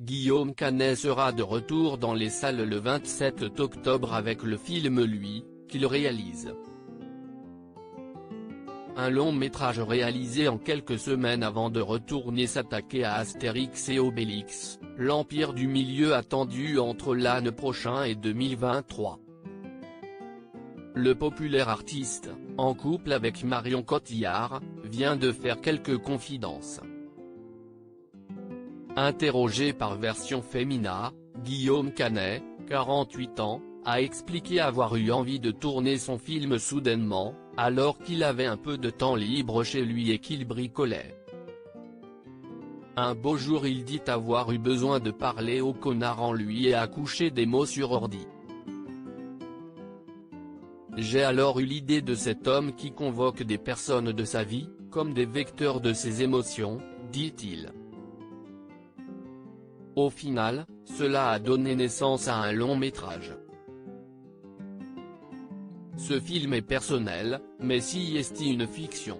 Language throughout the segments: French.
Guillaume Canet sera de retour dans les salles le 27 octobre avec le film Lui, qu'il réalise. Un long métrage réalisé en quelques semaines avant de retourner s'attaquer à Astérix et Obélix, l'Empire du Milieu attendu entre l'année prochain et 2023. Le populaire artiste, en couple avec Marion Cotillard, vient de faire quelques confidences. Interrogé par Version Fémina, Guillaume Canet, 48 ans, a expliqué avoir eu envie de tourner son film soudainement, alors qu'il avait un peu de temps libre chez lui et qu'il bricolait. Un beau jour il dit avoir eu besoin de parler au connard en lui et a couché des mots sur ordi. J'ai alors eu l'idée de cet homme qui convoque des personnes de sa vie, comme des vecteurs de ses émotions, dit-il. Au final, cela a donné naissance à un long métrage. Ce film est personnel, mais si est une fiction.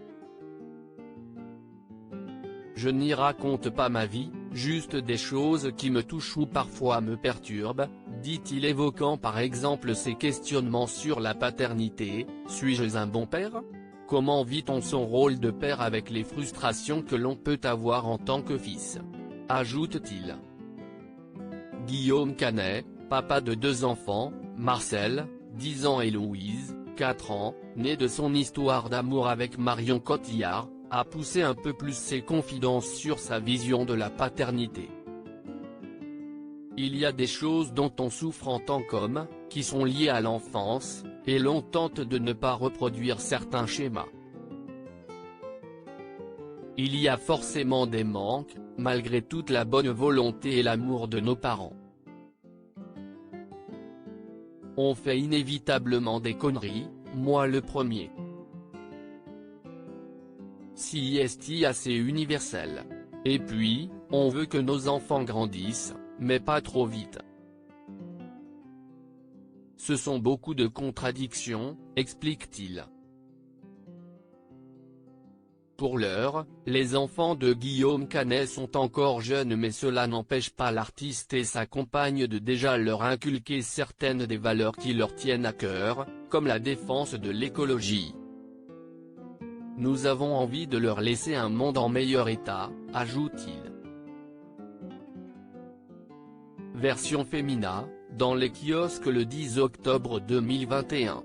Je n'y raconte pas ma vie, juste des choses qui me touchent ou parfois me perturbent, dit-il évoquant par exemple ses questionnements sur la paternité. Suis-je un bon père? Comment vit-on son rôle de père avec les frustrations que l'on peut avoir en tant que fils? Ajoute-t-il. Guillaume Canet, papa de 2 enfants, Marcel, 10 ans et Louise, 4 ans, née de son histoire d'amour avec Marion Cotillard, a poussé un peu plus ses confidences sur sa vision de la paternité. Il y a des choses dont on souffre en tant qu'homme, qui sont liées à l'enfance, et l'on tente de ne pas reproduire certains schémas. Il y a forcément des manques, malgré toute la bonne volonté et l'amour de nos parents. On fait inévitablement des conneries, moi le premier. Si est assez universel. Et puis, on veut que nos enfants grandissent, mais pas trop vite. Ce sont beaucoup de contradictions, explique-t-il. Pour l'heure, les enfants de Guillaume Canet sont encore jeunes mais cela n'empêche pas l'artiste et sa compagne de déjà leur inculquer certaines des valeurs qui leur tiennent à cœur, comme la défense de l'écologie. Nous avons envie de leur laisser un monde en meilleur état, ajoute-t-il. Version Fémina, dans les kiosques le 10 octobre 2021.